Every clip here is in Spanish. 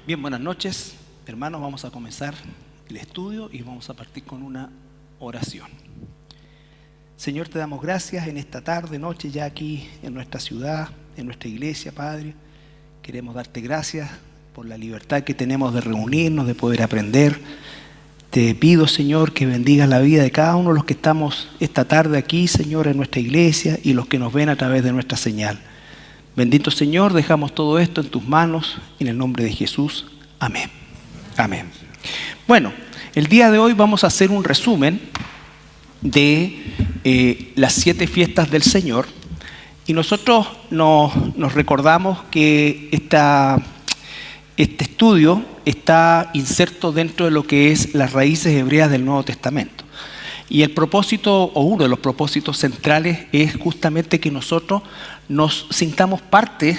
Bien, buenas noches, hermanos. Vamos a comenzar el estudio y vamos a partir con una oración. Señor, te damos gracias en esta tarde, noche, ya aquí en nuestra ciudad, en nuestra iglesia, Padre. Queremos darte gracias por la libertad que tenemos de reunirnos, de poder aprender. Te pido, Señor, que bendigas la vida de cada uno de los que estamos esta tarde aquí, Señor, en nuestra iglesia y los que nos ven a través de nuestra señal. Bendito Señor, dejamos todo esto en tus manos, en el nombre de Jesús. Amén. Amén. Bueno, el día de hoy vamos a hacer un resumen de las 7 fiestas del Señor. Y nosotros nos recordamos que este estudio está inserto dentro de lo que es las raíces hebreas del Nuevo Testamento. Y el propósito, o uno de los propósitos centrales, es justamente que nosotros nos sintamos parte,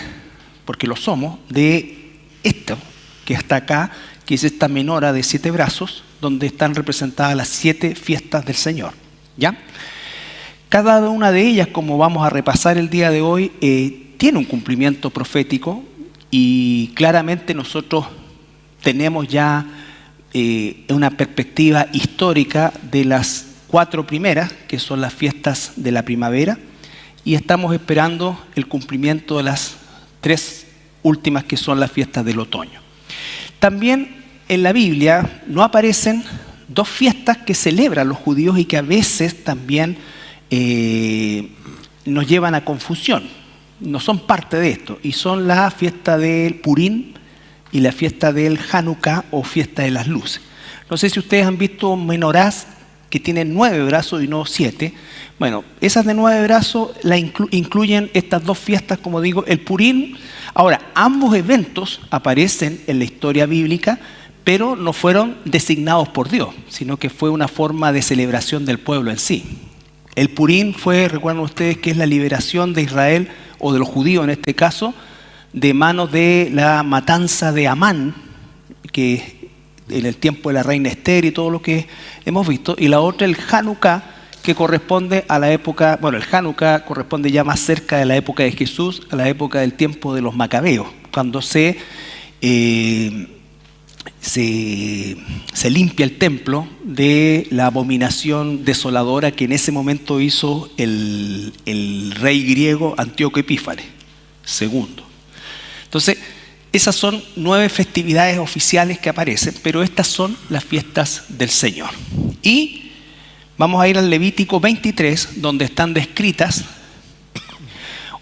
porque lo somos, de esto que está acá, que es esta menorá de 7 brazos, donde están representadas las 7 fiestas del Señor. ¿Ya? Cada una de ellas, como vamos a repasar el día de hoy, tiene un cumplimiento profético y claramente nosotros tenemos ya una perspectiva histórica de las 4 primeras, que son las fiestas de la primavera, y estamos esperando el cumplimiento de las 3 últimas, que son las fiestas del otoño. También en la Biblia no aparecen 2 fiestas que celebran los judíos y que a veces también nos llevan a confusión. No son parte de esto, y son la fiesta del Purim y la fiesta del Hanukkah o fiesta de las luces. No sé si ustedes han visto menorás que tienen 9 brazos y no 7. Bueno, esas de 9 brazos la incluyen estas 2 fiestas, como digo, el Purim. Ahora, ambos eventos aparecen en la historia bíblica, pero no fueron designados por Dios, sino que fue una forma de celebración del pueblo en sí. El Purim fue, recuerdan ustedes, que es la liberación de Israel, o de los judíos en este caso, de manos de la matanza de Amán, que en el tiempo de la reina Esther y todo lo que hemos visto. Y la otra, el Hanukkah, que corresponde a la época, bueno, el Hanukkah corresponde ya más cerca de la época de Jesús, a la época del tiempo de los macabeos, cuando se limpia el templo de la abominación desoladora que en ese momento hizo el rey griego Antíoco Epífanes II. Entonces, esas son 9 festividades oficiales que aparecen, pero estas son las fiestas del Señor. Y vamos a ir al Levítico 23, donde están descritas.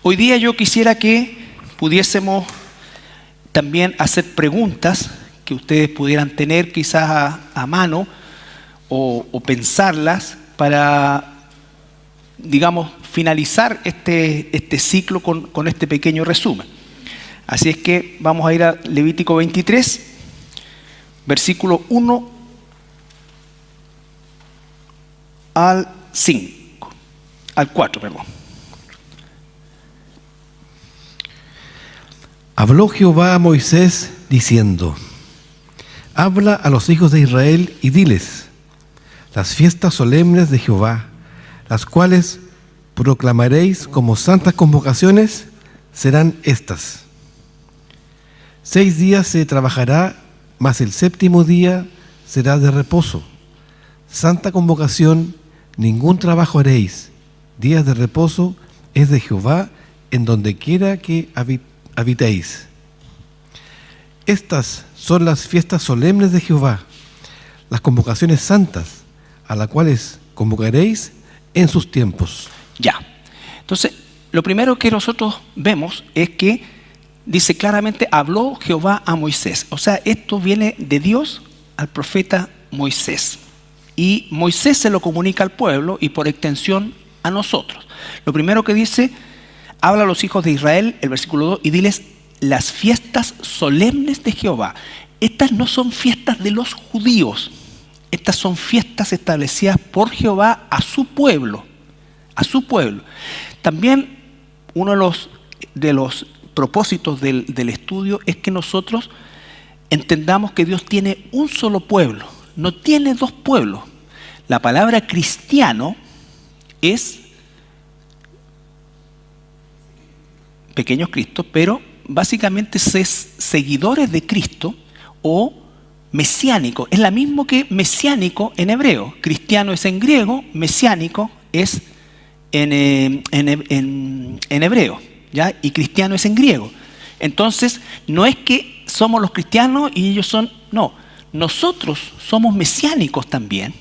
Hoy día yo quisiera que pudiésemos también hacer preguntas que ustedes pudieran tener quizás a mano o pensarlas para, digamos, finalizar este ciclo con este pequeño resumen. Así es que vamos a ir a Levítico 23, versículo 1 al 4, perdón. Habló Jehová a Moisés diciendo: habla a los hijos de Israel y diles: las fiestas solemnes de Jehová, las cuales proclamaréis como santas convocaciones, serán estas. 6 días se trabajará, mas el 7º día será de reposo. Santa convocación, ningún trabajo haréis. Días de reposo es de Jehová en donde quiera que habitéis. Estas son las fiestas solemnes de Jehová, las convocaciones santas, a las cuales convocaréis en sus tiempos. Ya. Entonces, lo primero que nosotros vemos es que dice claramente: habló Jehová a Moisés. O sea, esto viene de Dios al profeta Moisés. Y Moisés se lo comunica al pueblo y por extensión a nosotros. Lo primero que dice: habla a los hijos de Israel, el versículo 2, y diles: las fiestas solemnes de Jehová. Estas no son fiestas de los judíos. Estas son fiestas establecidas por Jehová a su pueblo. A su pueblo. También uno de los propósitos del estudio es que nosotros entendamos que Dios tiene un solo pueblo, no tiene 2 pueblos. La palabra cristiano es pequeños Cristo, pero básicamente es seguidores de Cristo o mesiánico. Es la misma que mesiánico en hebreo. Cristiano es en griego, mesiánico es en hebreo, ¿ya? Y cristiano es en griego. Entonces, no es que somos los cristianos y ellos son... No, nosotros somos mesiánicos también.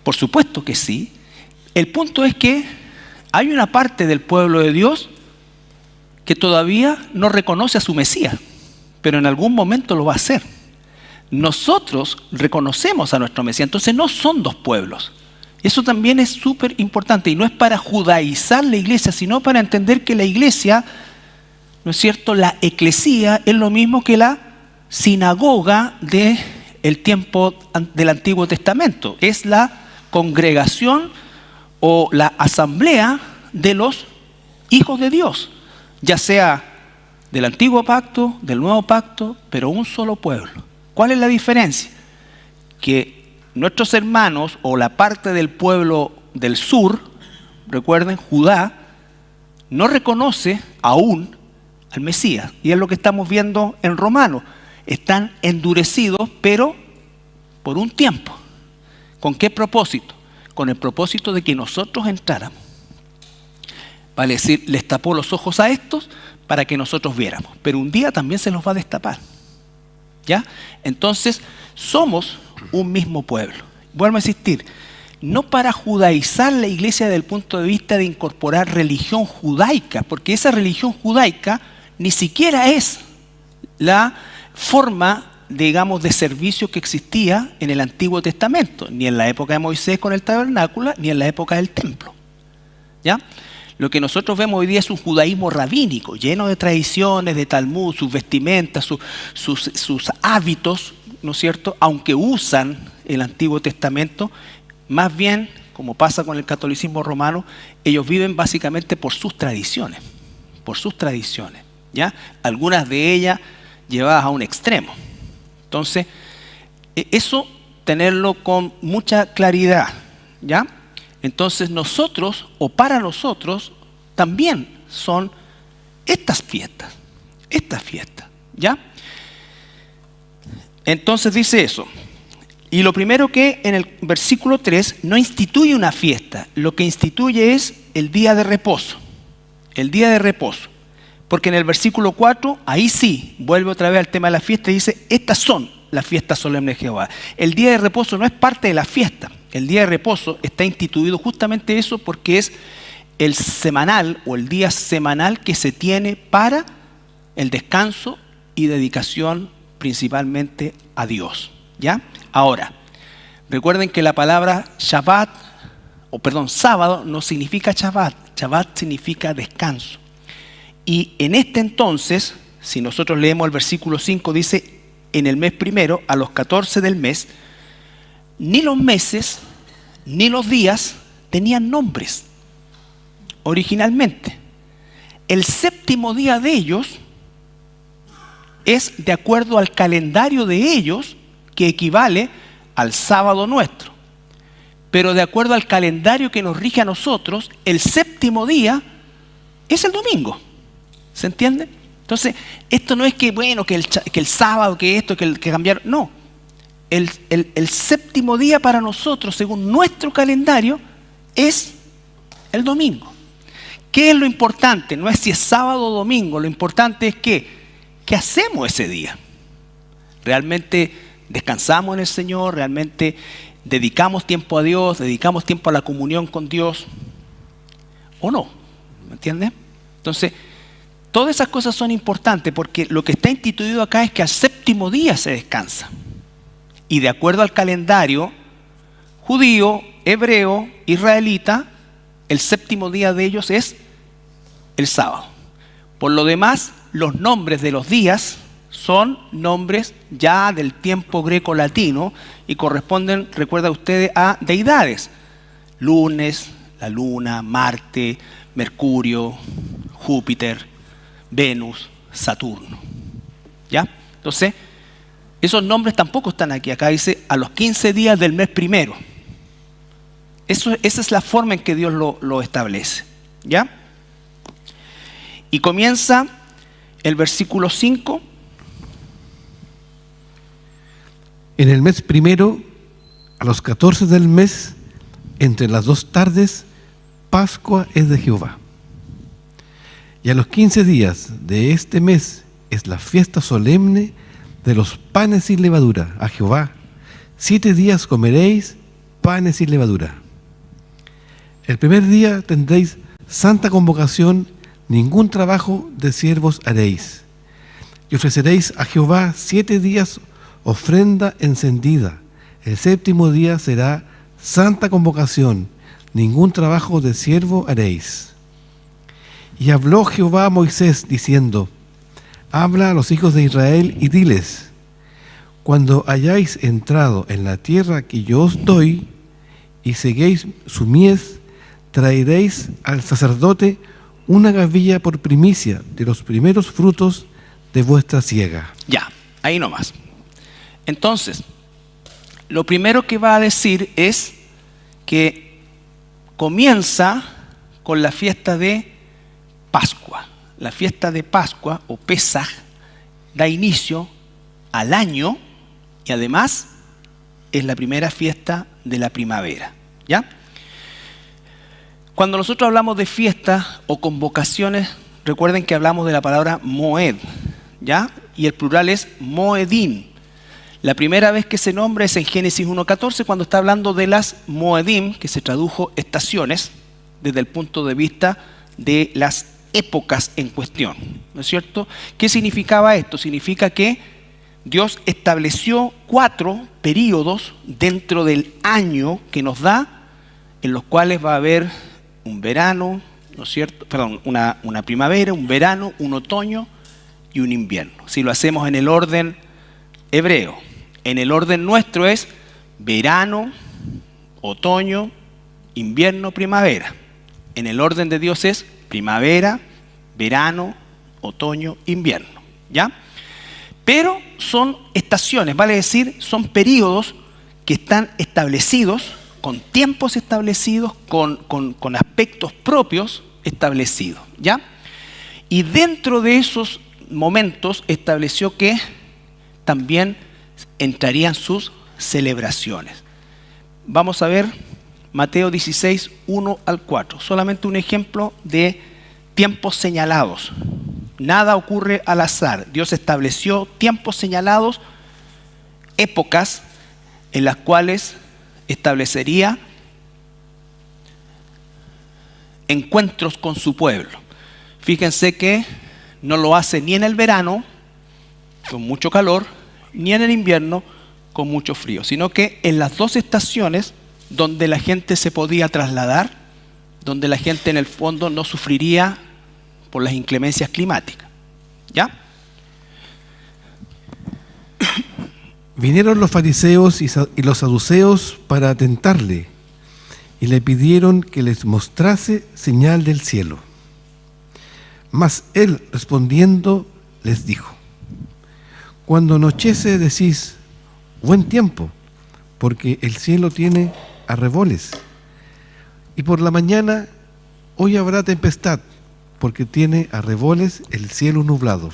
Por supuesto que sí. El punto es que hay una parte del pueblo de Dios que todavía no reconoce a su Mesías, pero en algún momento lo va a hacer. Nosotros reconocemos a nuestro Mesías, entonces no son dos pueblos. Eso también es súper importante y no es para judaizar la iglesia, sino para entender que la iglesia, ¿no es cierto?, la eclesía es lo mismo que la sinagoga del tiempo del Antiguo Testamento. Es la congregación o la asamblea de los hijos de Dios, ya sea del Antiguo Pacto, del Nuevo Pacto, pero un solo pueblo. ¿Cuál es la diferencia? Que nuestros hermanos o la parte del pueblo del sur, recuerden, Judá, no reconoce aún al Mesías. Y es lo que estamos viendo en Romanos. Están endurecidos, pero por un tiempo. ¿Con qué propósito? Con el propósito de que nosotros entráramos. Vale decir, les tapó los ojos a estos para que nosotros viéramos. Pero un día también se los va a destapar. ¿Ya? Entonces, somos un mismo pueblo. Vuelvo a insistir, no para judaizar la iglesia desde el punto de vista de incorporar religión judaica, porque esa religión judaica ni siquiera es la forma, digamos, de servicio que existía en el Antiguo Testamento, ni en la época de Moisés con el tabernáculo, ni en la época del templo. ¿Ya? Lo que nosotros vemos hoy día es un judaísmo rabínico, lleno de tradiciones, de Talmud, sus vestimentas, sus hábitos, ¿no es cierto? Aunque usan el Antiguo Testamento, más bien, como pasa con el catolicismo romano, ellos viven básicamente por sus tradiciones, ¿ya? Algunas de ellas llevadas a un extremo. Entonces, eso tenerlo con mucha claridad, ¿ya? Entonces nosotros, o para nosotros, también son estas fiestas, ¿ya? Entonces dice eso. Y lo primero que en el versículo 3 no instituye una fiesta, lo que instituye es el día de reposo, Porque en el versículo 4, ahí sí, vuelve otra vez al tema de la fiesta y dice, estas son las fiestas solemnes de Jehová. El día de reposo no es parte de la fiesta. El día de reposo está instituido justamente eso porque es el semanal o el día semanal que se tiene para el descanso y dedicación principalmente a Dios, ¿ya? Ahora, recuerden que la palabra sábado no significa Shabbat significa descanso. Y en este entonces, si nosotros leemos el versículo 5, dice, en el mes primero, a los 14 del mes, ni los meses, ni los días tenían nombres originalmente. El séptimo día de ellos es de acuerdo al calendario de ellos, que equivale al sábado nuestro. Pero de acuerdo al calendario que nos rige a nosotros, el séptimo día es el domingo. ¿Se entiende? Entonces, esto no es que, bueno, que el sábado, que esto, que cambiaron. No. El séptimo día para nosotros, según nuestro calendario, es el domingo. ¿Qué es lo importante? No es si es sábado o domingo, lo importante es ¿qué hacemos ese día? ¿Realmente descansamos en el Señor? ¿Realmente dedicamos tiempo a Dios? ¿Dedicamos tiempo a la comunión con Dios? ¿O no? ¿Me entiendes? Entonces, todas esas cosas son importantes porque lo que está instituido acá es que al séptimo día se descansa. Y de acuerdo al calendario judío, hebreo, israelita, el séptimo día de ellos es el sábado. Por lo demás, los nombres de los días son nombres ya del tiempo greco-latino y corresponden, recuerda ustedes, a deidades. Lunes, la luna, Marte, Mercurio, Júpiter, Venus, Saturno. ¿Ya? Entonces, esos nombres tampoco están aquí. Acá dice a los 15 días del mes primero. Esa es la forma en que Dios lo establece. ¿Ya? Y comienza el versículo 5 En el mes primero, a los 14 del mes, entre las 2 tardes, Pascua es de Jehová. Y a los 15 días de este mes es la fiesta solemne de los panes sin levadura a Jehová. 7 días comeréis panes sin levadura. El primer día tendréis santa convocación, ningún trabajo de siervos haréis. Y ofreceréis a Jehová 7 días ofrenda encendida. El 7º día será santa convocación, ningún trabajo de siervo haréis. Y habló Jehová a Moisés diciendo: habla a los hijos de Israel y diles: cuando hayáis entrado en la tierra que yo os doy, y seguéis su mies, traeréis al sacerdote una gavilla por primicia de los primeros frutos de vuestra siega. Ya, ahí nomás. Entonces, lo primero que va a decir es que comienza con la fiesta de Pascua. La fiesta de Pascua o Pesaj da inicio al año y además es la primera fiesta de la primavera, ¿ya? Cuando nosotros hablamos de fiestas o convocaciones, recuerden que hablamos de la palabra Moed, ¿ya? Y el plural es Moedim. La primera vez que se nombra es en Génesis 1:14, cuando está hablando de las Moedim, que se tradujo estaciones, desde el punto de vista de las épocas en cuestión, ¿no es cierto? ¿Qué significaba esto? Significa que Dios estableció 4 períodos dentro del año que nos da, en los cuales va a haber un verano, ¿no es cierto? Perdón, una primavera, un verano, un otoño y un invierno. Si lo hacemos en el orden hebreo, en el orden nuestro es verano, otoño, invierno, primavera. En el orden de Dios es primavera, verano, otoño, invierno, ¿ya? Pero son estaciones, vale decir, son periodos que están establecidos, con tiempos establecidos, con aspectos propios establecidos, ¿ya? Y dentro de esos momentos estableció que también entrarían sus celebraciones. Vamos a ver Mateo 16, 1 al 4. Solamente un ejemplo de tiempos señalados. Nada ocurre al azar. Dios estableció tiempos señalados, épocas en las cuales establecería encuentros con su pueblo. Fíjense que no lo hace ni en el verano, con mucho calor, ni en el invierno, con mucho frío, sino que en las 2 estaciones donde la gente se podía trasladar, donde la gente en el fondo no sufriría por las inclemencias climáticas, ¿ya? Vinieron los fariseos y los saduceos para tentarle, y le pidieron que les mostrase señal del cielo. Mas él, respondiendo, les dijo: cuando anochece decís, buen tiempo, porque el cielo tiene arreboles. Y por la mañana, hoy habrá tempestad, porque tiene arreboles el cielo nublado.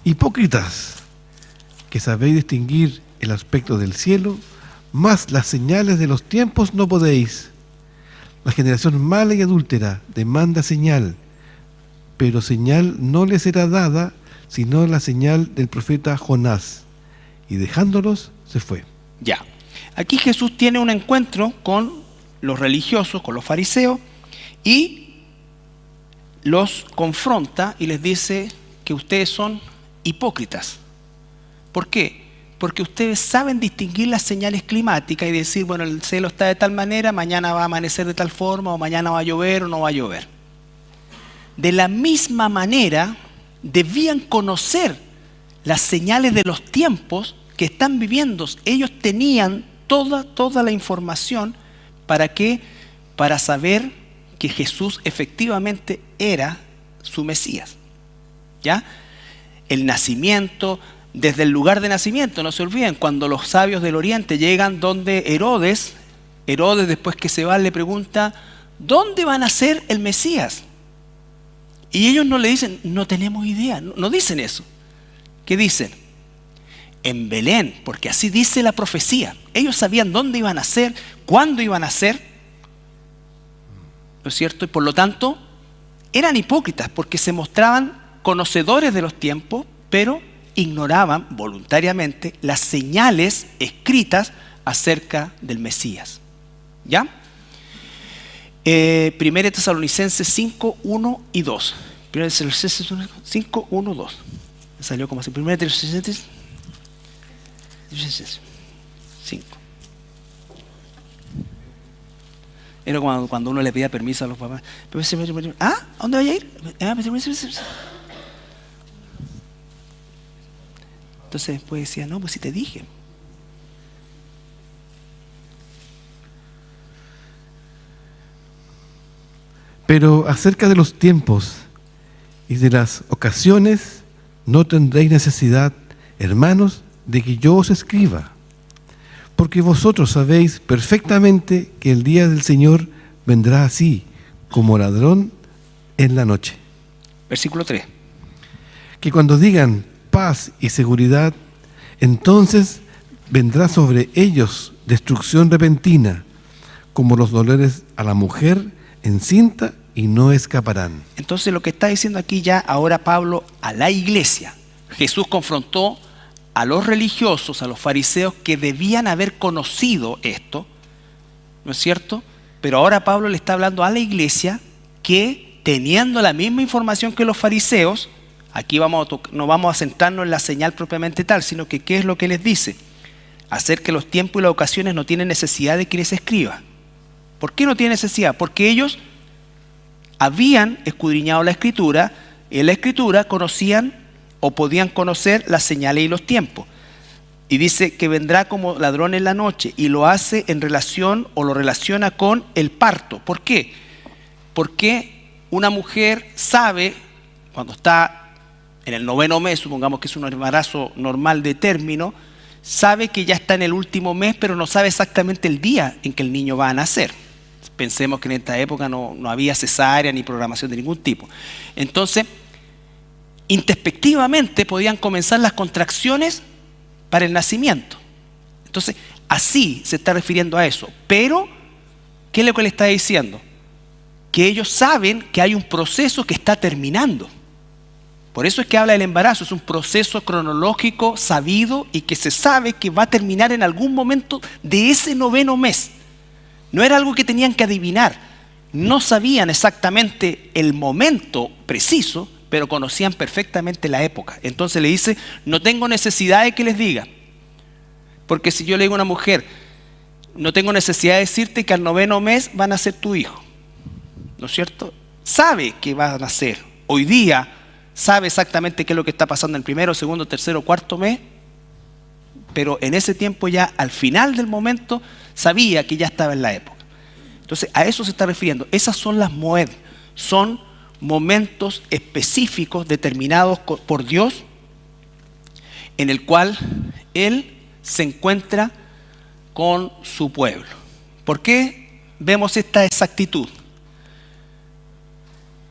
Hipócritas, que sabéis distinguir el aspecto del cielo, mas las señales de los tiempos no podéis. La generación mala y adúltera demanda señal, pero señal no le será dada, sino la señal del profeta Jonás. Y dejándolos, se fue. Ya. Aquí Jesús tiene un encuentro con los religiosos, con los fariseos, y los confronta y les dice que ustedes son hipócritas. ¿Por qué? Porque ustedes saben distinguir las señales climáticas y decir, bueno, el cielo está de tal manera, mañana va a amanecer de tal forma, o mañana va a llover o no va a llover. De la misma manera, debían conocer las señales de los tiempos que están viviendo. Ellos tenían toda la información ¿para qué? Para saber que Jesús efectivamente era su Mesías, ¿ya? El nacimiento, desde el lugar de nacimiento, no se olviden, cuando los sabios del oriente llegan donde Herodes después que se va le pregunta, ¿dónde va a nacer el Mesías? Y ellos no le dicen, no tenemos idea, no dicen eso. ¿Qué dicen? en Belén, porque así dice la profecía. Ellos sabían dónde iban a nacer, cuándo iban a nacer, ¿no es cierto? Y por lo tanto, eran hipócritas porque se mostraban conocedores de los tiempos, pero ignoraban voluntariamente las señales escritas acerca del Mesías. ¿Ya? 1 Tesalonicenses 5, 1 y 2. 1 Tesalonicenses 5, 1, 2. Me salió como así. 1 Tesalonicenses 5. Era cuando uno le pedía permiso a los papás. ¿Ah? ¿A dónde vaya a ir? Entonces después decía, no, pues si te dije. Pero acerca de los tiempos y de las ocasiones, no tendréis necesidad, hermanos, de que yo os escriba, porque vosotros sabéis perfectamente que el día del Señor vendrá así, como ladrón en la noche. Versículo 3. Que cuando digan paz y seguridad, entonces vendrá sobre ellos destrucción repentina, como los dolores a la mujer encinta, y no escaparán. Entonces lo que está diciendo aquí ya ahora Pablo a la iglesia. Jesús confrontó a los religiosos, a los fariseos que debían haber conocido esto, ¿no es cierto? Pero ahora Pablo le está hablando a la iglesia que, teniendo la misma información que los fariseos, aquí no vamos a centrarnos en la señal propiamente tal, sino que ¿qué es lo que les dice? Hacer que los tiempos y las ocasiones no tienen necesidad de que les escriba. ¿Por qué no tienen necesidad? Porque ellos habían escudriñado la Escritura, y en la Escritura conocían o podían conocer las señales y los tiempos. Y dice que vendrá como ladrón en la noche, y lo hace en relación o lo relaciona con el parto. ¿Por qué? Porque una mujer sabe, cuando está en el 9º mes, supongamos que es un embarazo normal de término, sabe que ya está en el último mes, pero no sabe exactamente el día en que el niño va a nacer. Pensemos que en esta época no había cesárea ni programación de ningún tipo. Entonces, introspectivamente podían comenzar las contracciones para el nacimiento. Entonces, así se está refiriendo a eso. Pero, ¿qué es lo que le está diciendo? Que ellos saben que hay un proceso que está terminando. Por eso es que habla del embarazo. Es un proceso cronológico sabido y que se sabe que va a terminar en algún momento de ese 9º mes. No era algo que tenían que adivinar. No sabían exactamente el momento preciso, pero conocían perfectamente la época. Entonces le dice, no tengo necesidad de que les diga. Porque si yo le digo a una mujer, no tengo necesidad de decirte que al 9º mes va a nacer tu hijo. ¿No es cierto? Sabe que va a nacer. Hoy día sabe exactamente qué es lo que está pasando en el 1º, 2º, 3º, 4º mes. Pero en ese tiempo ya, al final del momento, sabía que ya estaba en la época. Entonces, a eso se está refiriendo. Esas son las moed. Son momentos específicos determinados por Dios en el cual Él se encuentra con su pueblo. ¿Por qué vemos esta exactitud?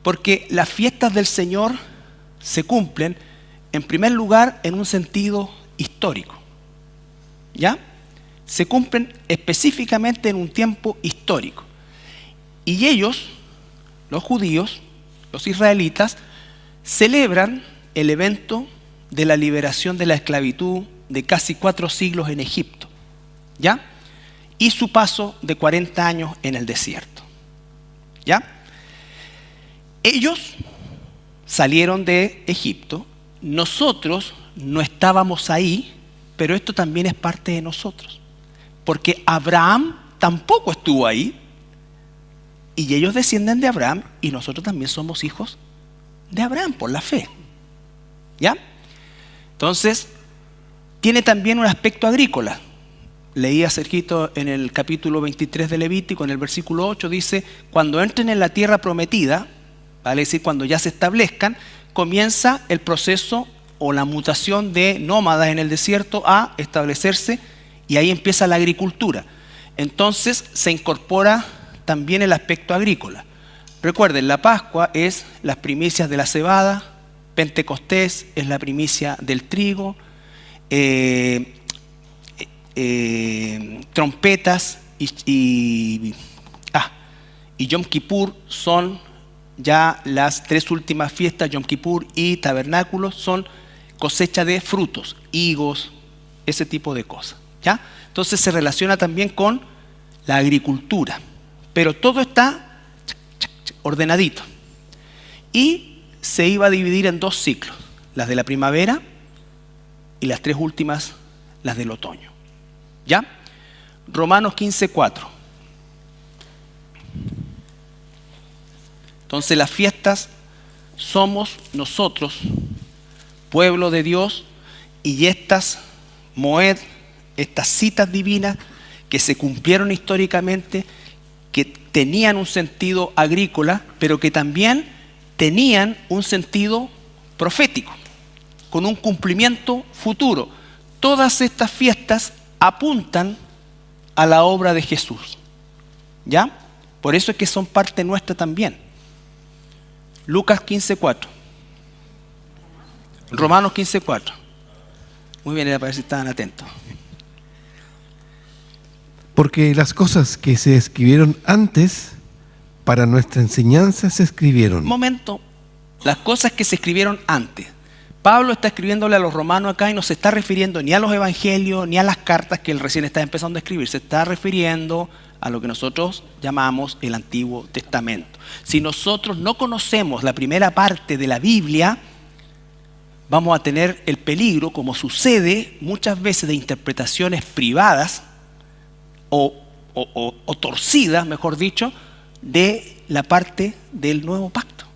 Porque las fiestas del Señor se cumplen, en primer lugar, en un sentido histórico. ¿Ya? Se cumplen específicamente en un tiempo histórico. Y ellos, los judíos, los israelitas, celebran el evento de la liberación de la esclavitud de casi 4 siglos en Egipto, ¿ya? Y su paso de 40 años en el desierto, ¿ya? Ellos salieron de Egipto, nosotros no estábamos ahí, pero esto también es parte de nosotros, porque Abraham tampoco estuvo ahí, y ellos descienden de Abraham, y nosotros también somos hijos de Abraham por la fe, ¿ya? Entonces, tiene también un aspecto agrícola. Leí a Sergito en el capítulo 23 de Levítico, en el versículo 8, dice, cuando entren en la tierra prometida, vale decir, cuando ya se establezcan, comienza el proceso o la mutación de nómadas en el desierto a establecerse, y ahí empieza la agricultura. Entonces se incorpora también el aspecto agrícola. Recuerden, la Pascua es las primicias de la cebada, Pentecostés es la primicia del trigo, trompetas y Yom Kippur son ya las 3 últimas fiestas. Yom Kippur y Tabernáculos son cosecha de frutos, higos, ese tipo de cosas, ¿ya? Entonces se relaciona también con la agricultura, pero todo está ordenadito. Y se iba a dividir en 2 ciclos, las de la primavera y las 3 últimas, las del otoño, ¿ya? Romanos 15:4. Entonces las fiestas somos nosotros, pueblo de Dios, y estas moed, estas citas divinas que se cumplieron históricamente, que tenían un sentido agrícola, pero que también tenían un sentido profético, con un cumplimiento futuro. Todas estas fiestas apuntan a la obra de Jesús, ¿ya? Por eso es que son parte nuestra también. Lucas 15:4. Romanos 15:4. Muy bien, era para ver si estaban atentos. Porque las cosas que se escribieron antes, para nuestra enseñanza se escribieron. Un momento, las cosas que se escribieron antes. Pablo está escribiéndole a los romanos acá y no se está refiriendo ni a los evangelios ni a las cartas que él recién está empezando a escribir. Se está refiriendo a lo que nosotros llamamos el Antiguo Testamento. Si nosotros no conocemos la primera parte de la Biblia, vamos a tener el peligro, como sucede muchas veces, de interpretaciones privadas o torcidas, mejor dicho, de la parte del Nuevo Pacto.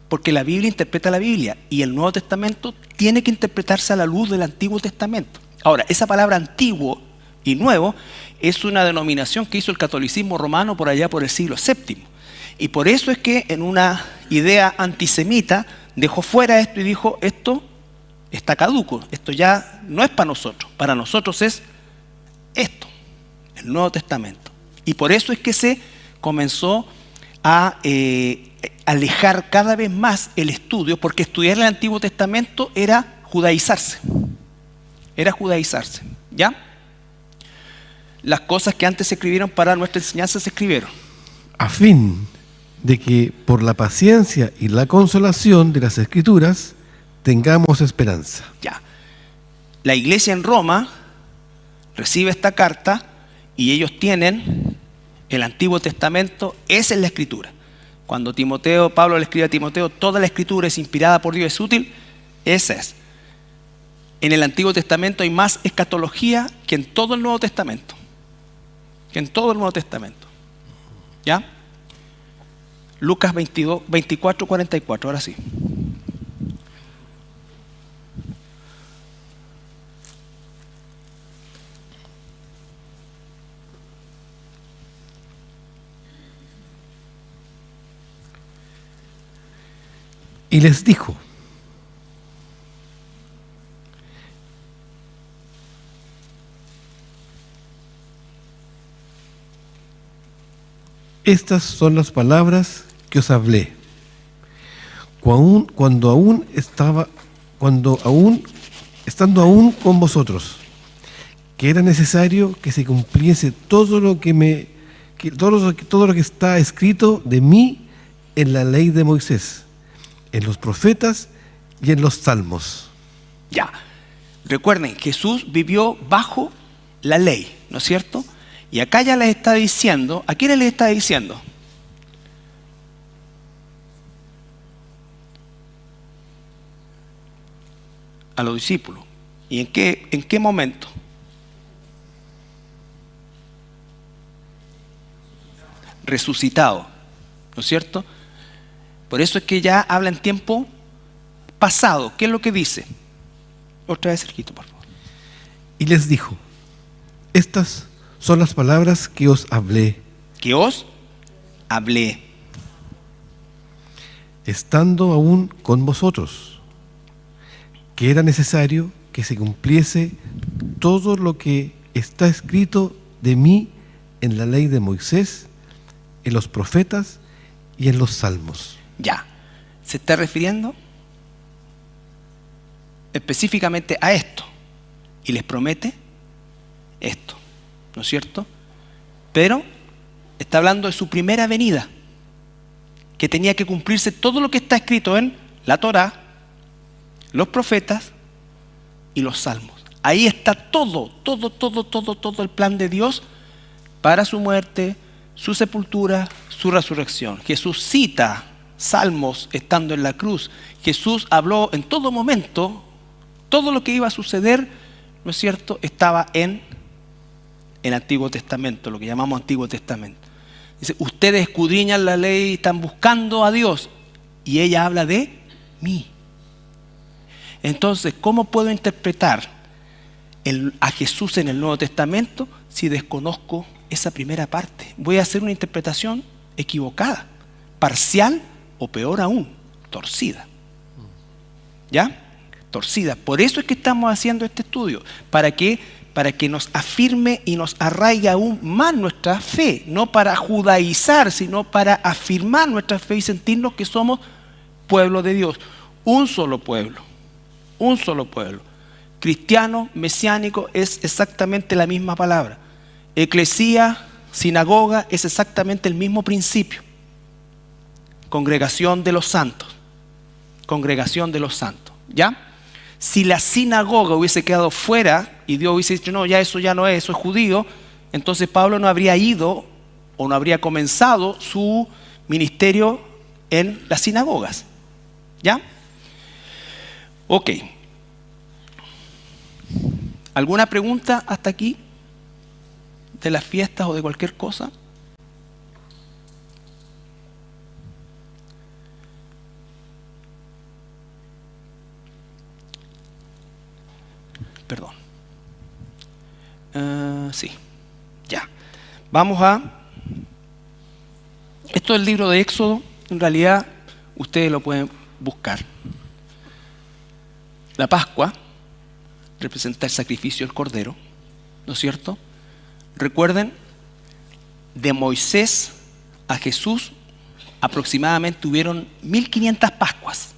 Porque la Biblia interpreta la Biblia y el Nuevo Testamento tiene que interpretarse a la luz del Antiguo Testamento. Ahora, esa palabra antiguo y nuevo es una denominación que hizo el catolicismo romano por allá por el siglo VII. Y por eso es que en una idea antisemita dejó fuera esto y dijo, esto está caduco, esto ya no es para nosotros es esto, el Nuevo Testamento. Y por eso es que se comenzó a alejar cada vez más el estudio, porque estudiar el Antiguo Testamento era judaizarse, ¿ya? Las cosas que antes se escribieron para nuestra enseñanza se escribieron. A fin de que por la paciencia y la consolación de las Escrituras tengamos esperanza. Ya. La iglesia en Roma recibe esta carta y ellos tienen el Antiguo Testamento, esa es la Escritura. Cuando Pablo le escribe a Timoteo, toda la Escritura es inspirada por Dios, es útil, esa es. En el Antiguo Testamento hay más escatología que en todo el Nuevo Testamento. ¿Ya? Lucas 24:44, ahora sí. Y les dijo: estas son las palabras que os hablé, estando aún con vosotros, que era necesario que se cumpliese todo lo que está escrito de mí en la ley de Moisés, en los profetas y en los salmos. Ya, recuerden, Jesús vivió bajo la ley, ¿no es cierto? Y acá ya les está diciendo, ¿a quiénes les está diciendo? A los discípulos. ¿Y en qué momento? Resucitado, ¿no es cierto? Por eso es que ya habla en tiempo pasado. ¿Qué es lo que dice? Otra vez, Sergito, por favor. Y les dijo: estas son las palabras que os hablé. Que os hablé. Estando aún con vosotros, que era necesario que se cumpliese todo lo que está escrito de mí en la ley de Moisés, en los profetas y en los salmos. Ya, se está refiriendo específicamente a esto, y les promete esto, ¿no es cierto? Pero está hablando de su primera venida, que tenía que cumplirse todo lo que está escrito en la Torá, los profetas y los salmos. Ahí está todo el plan de Dios para su muerte, su sepultura, su resurrección. Jesús cita salmos estando en la cruz. Jesús habló en todo momento, todo lo que iba a suceder, ¿no es cierto?, estaba en el Antiguo Testamento, lo que llamamos Antiguo Testamento. Dice, ustedes escudriñan la ley y están buscando a Dios. Y ella habla de mí. Entonces, ¿cómo puedo interpretar a Jesús en el Nuevo Testamento si desconozco esa primera parte? Voy a hacer una interpretación equivocada, parcial o peor aún, torcida. ¿Ya? Torcida. Por eso es que estamos haciendo este estudio. ¿Para qué? Para que nos afirme y nos arraigue aún más nuestra fe. No para judaizar, sino para afirmar nuestra fe y sentirnos que somos pueblo de Dios. Un solo pueblo. Un solo pueblo. Cristiano, mesiánico, es exactamente la misma palabra. Eclesía, sinagoga, es exactamente el mismo principio. Congregación de los santos. Congregación de los santos. ¿Ya? Si la sinagoga hubiese quedado fuera y Dios hubiese dicho, no, ya eso ya no es, eso es judío, entonces Pablo no habría ido o no habría comenzado su ministerio en las sinagogas. ¿Ya? Ok. ¿Alguna pregunta hasta aquí de las fiestas o de cualquier cosa? Perdón. Sí, ya. Vamos a... Esto es el libro de Éxodo. En realidad, ustedes lo pueden buscar. La Pascua representa el sacrificio del Cordero, ¿no es cierto? Recuerden, de Moisés a Jesús aproximadamente hubieron 1500 Pascuas.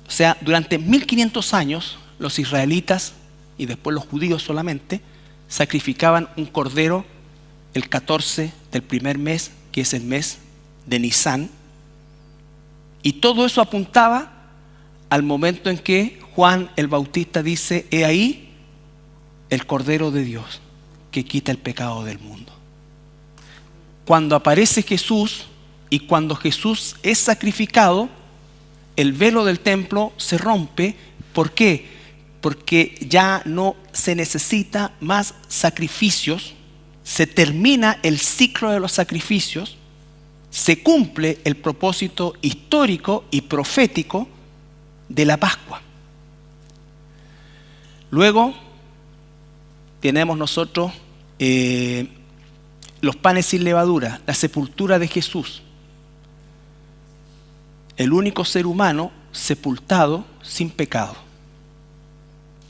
O sea, durante 1500 años los israelitas y después los judíos solamente sacrificaban un cordero el 14 del primer mes, que es el mes de Nisán, y todo eso apuntaba al momento en que Juan el Bautista dice, he ahí el Cordero de Dios que quita el pecado del mundo. Cuando aparece Jesús y cuando Jesús es sacrificado, el velo del templo se rompe. ¿Por qué? Porque ya no se necesita más sacrificios, se termina el ciclo de los sacrificios, se cumple el propósito histórico y profético de la Pascua. Luego tenemos nosotros los panes sin levadura, la sepultura de Jesús. El único ser humano sepultado sin pecado.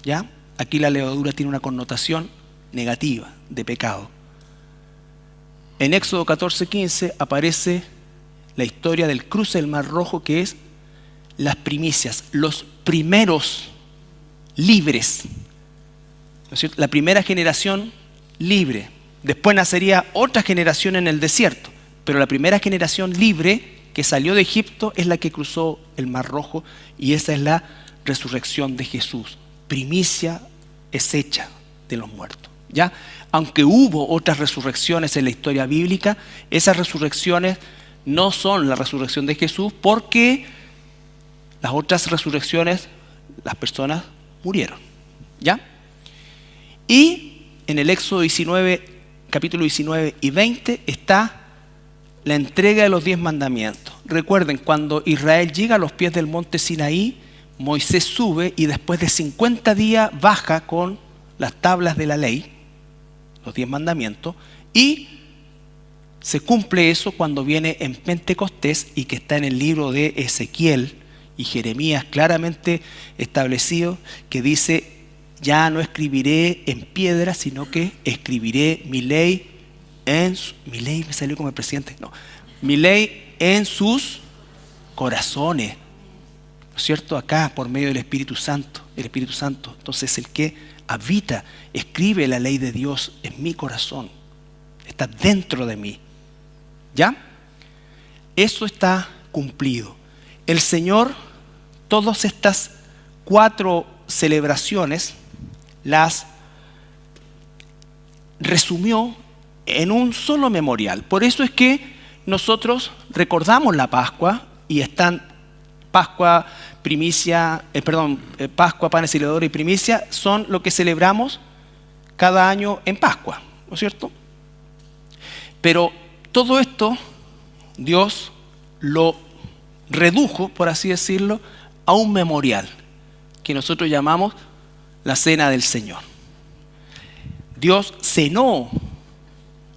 ¿Ya? Aquí la levadura tiene una connotación negativa de pecado. En Éxodo 14:15 aparece la historia del cruce del Mar Rojo, que es las primicias, los primeros libres. ¿No es cierto? La primera generación libre. Después nacería otra generación en el desierto, pero la primera generación libre que salió de Egipto es la que cruzó el Mar Rojo, y esa es la resurrección de Jesús. Primicia es hecha de los muertos. ¿Ya? Aunque hubo otras resurrecciones en la historia bíblica, esas resurrecciones no son la resurrección de Jesús, porque las otras resurrecciones, las personas murieron. ¿Ya? Y en el Éxodo 19, capítulo 19 y 20 está la entrega de los 10 mandamientos. Recuerden, cuando Israel llega a los pies del monte Sinaí, Moisés sube y después de 50 días baja con las tablas de la ley, los 10 mandamientos, y se cumple eso cuando viene en Pentecostés, y que está en el libro de Ezequiel y Jeremías claramente establecido, que dice, ya no escribiré en piedra, sino que escribiré mi ley en mi ley me salió como el presidente, no, mi ley en sus corazones, ¿no es cierto? Acá por medio del Espíritu Santo. el Espíritu Santo, entonces el que habita, escribe la ley de Dios en mi corazón, está dentro de mí. ¿Ya? Eso está cumplido. El Señor, todas estas 4 celebraciones, las resumió en un solo memorial. Por eso es que nosotros recordamos la Pascua y están Pascua, primicia, Pascua, panes y levadura y primicia son lo que celebramos cada año en Pascua, ¿no es cierto? Pero todo esto Dios lo redujo, por así decirlo, a un memorial que nosotros llamamos la Cena del Señor. Dios cenó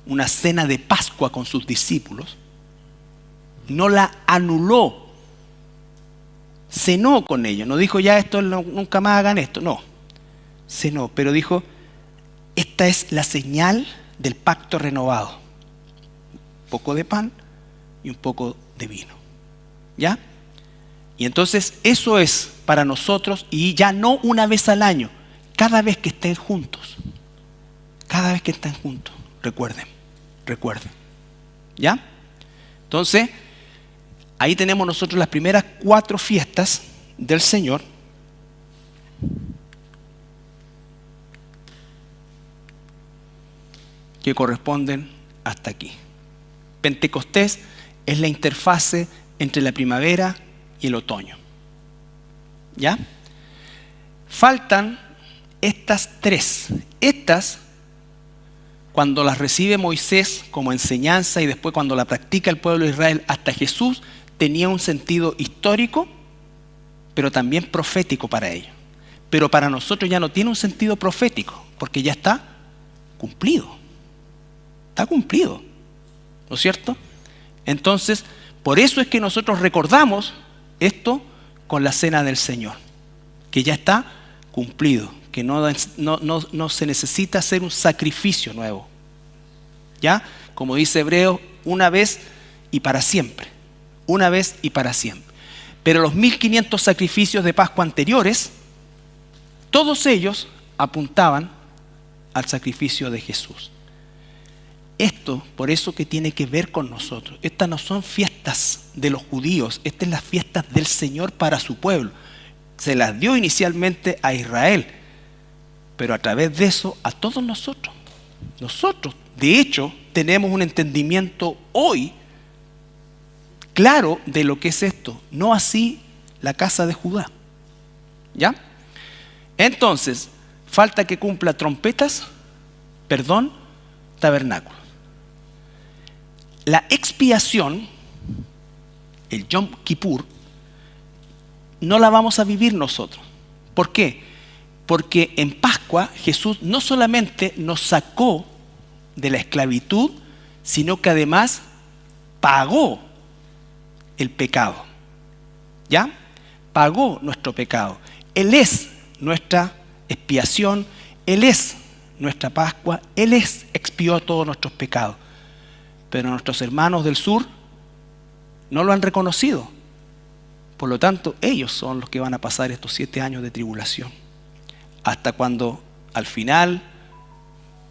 una cena de Pascua con sus discípulos, no la anuló, cenó con ellos, no dijo ya esto nunca más hagan esto, no, cenó, pero dijo esta es la señal del pacto renovado, un poco de pan y un poco de vino, ¿ya? Y entonces eso es para nosotros, y ya no una vez al año, cada vez que estén juntos, recuerden, ¿ya? Entonces, ahí tenemos nosotros las primeras 4 fiestas del Señor. Que corresponden hasta aquí. Pentecostés es la interfase entre la primavera y el otoño. ¿Ya? Faltan estas 3. Estas, cuando las recibe Moisés como enseñanza y después cuando la practica el pueblo de Israel hasta Jesús, tenía un sentido histórico, pero también profético para ellos. Pero para nosotros ya no tiene un sentido profético, porque ya está cumplido. Está cumplido, ¿no es cierto? Entonces, por eso es que nosotros recordamos esto con la Cena del Señor, que ya está cumplido, que no se necesita hacer un sacrificio nuevo. ¿Ya? Como dice Hebreos, una vez y para siempre. Una vez y para siempre. Pero los 1500 sacrificios de Pascua anteriores, todos ellos apuntaban al sacrificio de Jesús. Esto, por eso que tiene que ver con nosotros. Estas no son fiestas de los judíos, estas son las fiestas del Señor para su pueblo. Se las dio inicialmente a Israel, pero a través de eso a todos nosotros. Nosotros, de hecho, tenemos un entendimiento hoy claro de lo que es esto, no así la casa de Judá. ¿Ya? Entonces, falta que cumpla trompetas, perdón, tabernáculo. La expiación, el Yom Kippur, no la vamos a vivir nosotros. ¿Por qué? Porque en Pascua Jesús no solamente nos sacó de la esclavitud, sino que además pagó el pecado. ¿Ya? Pagó nuestro pecado. Él es nuestra expiación, Él es nuestra Pascua, Él expió todos nuestros pecados. Pero nuestros hermanos del sur no lo han reconocido. Por lo tanto, ellos son los que van a pasar estos 7 años de tribulación. Hasta cuando al final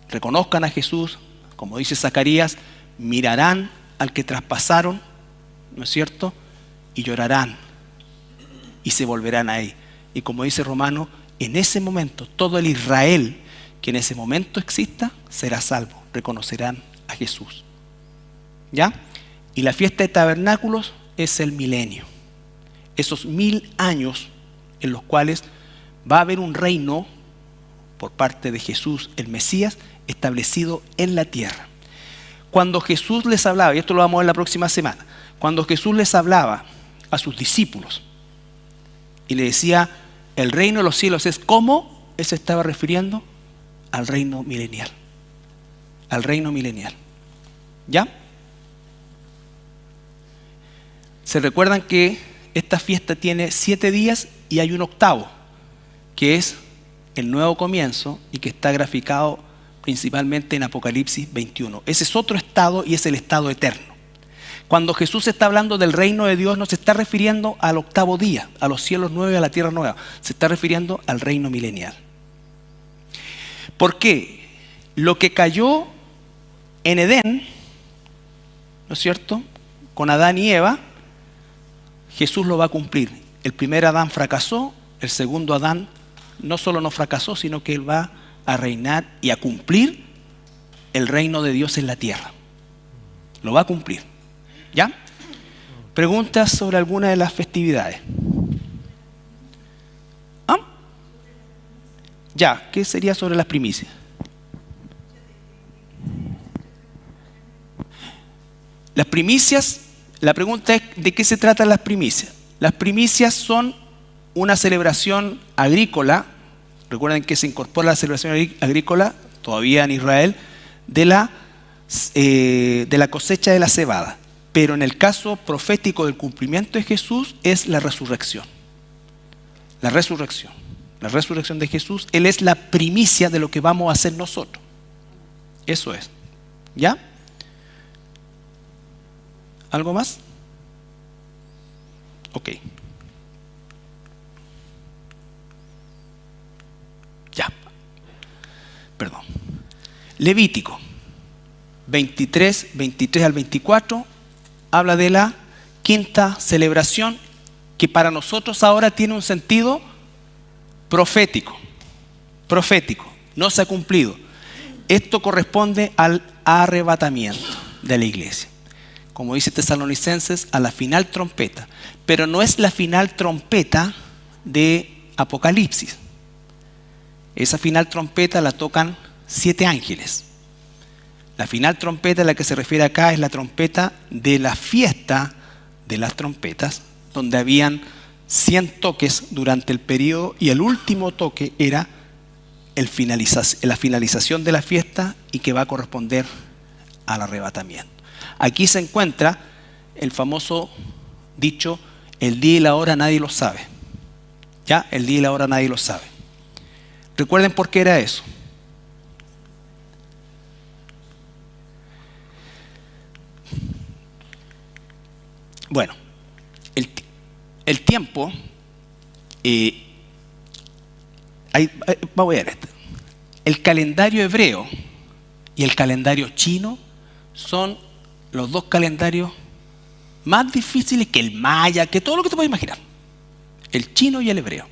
reconozcan a Jesús, como dice Zacarías, mirarán al que traspasaron, ¿no es cierto? Y llorarán y se volverán a él. Y como dice Romano, en ese momento todo el Israel que en ese momento exista será salvo, reconocerán a Jesús. ¿Ya? Y la fiesta de tabernáculos es el milenio. Esos 1000 años en los cuales va a haber un reino por parte de Jesús, el Mesías, establecido en la tierra. Cuando Jesús les hablaba, y esto lo vamos a ver la próxima semana, cuando Jesús les hablaba a sus discípulos y le decía, el reino de los cielos es como, él se estaba refiriendo al reino milenial. Al reino milenial. ¿Ya? Se recuerdan que esta fiesta tiene 7 días y hay un 8º, que es el nuevo comienzo y que está graficado principalmente en Apocalipsis 21. Ese es otro estado y es el estado eterno. Cuando Jesús está hablando del reino de Dios, no se está refiriendo al octavo día, a los cielos nuevos y a la tierra nueva. Se está refiriendo al reino milenial. ¿Por qué? Lo que cayó en Edén, ¿no es cierto?, con Adán y Eva, Jesús lo va a cumplir. El primer Adán fracasó, el segundo Adán no solo no fracasó, sino que él va a reinar y a cumplir el reino de Dios en la tierra. Lo va a cumplir. ¿Ya? ¿Preguntas sobre alguna de las festividades? ¿Ah? Ya, ¿qué sería sobre las primicias? Las primicias, la pregunta es ¿de qué se tratan las primicias? Las primicias son una celebración agrícola. Recuerden que se incorpora la celebración agrícola, todavía en Israel, de la cosecha de la cebada. Pero en el caso profético del cumplimiento de Jesús es la resurrección. La resurrección. La resurrección de Jesús, Él es la primicia de lo que vamos a hacer nosotros. Eso es. ¿Ya? ¿Algo más? Ok. Ya. Perdón. Levítico 23 al 24 habla de la quinta celebración que para nosotros ahora tiene un sentido profético. Profético. No se ha cumplido. Esto corresponde al arrebatamiento de la iglesia. Como dice Tesalonicenses, a la final trompeta. Pero no es la final trompeta de Apocalipsis. Esa final trompeta la tocan 7 ángeles. La final trompeta a la que se refiere acá es la trompeta de la fiesta de las trompetas, donde habían 100 toques durante el periodo y el último toque era la finalización de la fiesta y que va a corresponder al arrebatamiento. Aquí se encuentra el famoso dicho, el día y la hora nadie lo sabe. ¿Ya? El día y la hora nadie lo sabe. ¿Recuerden por qué era eso? Bueno, el tiempo, vamos a ver esto. El calendario hebreo y el calendario chino son los dos calendarios más difíciles que el maya, que todo lo que te puedes imaginar. El chino y el hebreo.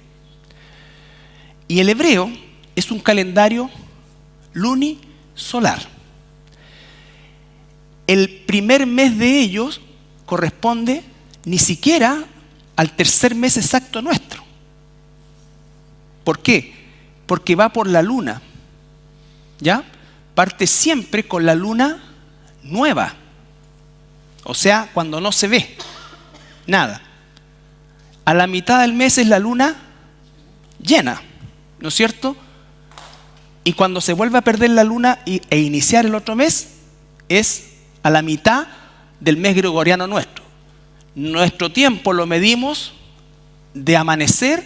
Y el hebreo es un calendario lunisolar. El primer mes de ellos corresponde ni siquiera al tercer mes exacto nuestro. ¿Por qué? Porque va por la luna. ¿Ya? Parte siempre con la luna nueva. O sea, cuando no se ve nada. A la mitad del mes es la luna llena, ¿no es cierto? Y cuando se vuelve a perder la luna e iniciar el otro mes, es a la mitad del mes gregoriano nuestro. Nuestro tiempo lo medimos de amanecer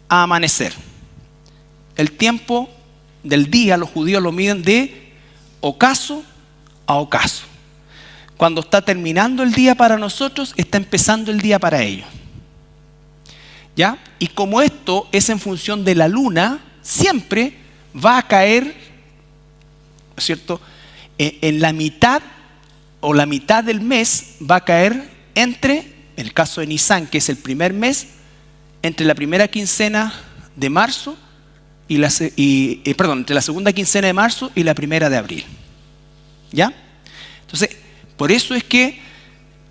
a amanecer. El tiempo del día los judíos lo miden de ocaso a ocaso. Cuando está terminando el día para nosotros, está empezando el día para ellos. ¿Ya? Y como esto es en función de la luna, siempre va a caer, ¿no es cierto?, en la mitad o la mitad del mes va a caer entre, en el caso de Nisan, que es el primer mes, entre la primera quincena de marzo entre la segunda quincena de marzo y la primera de abril. ¿Ya? Entonces, por eso es que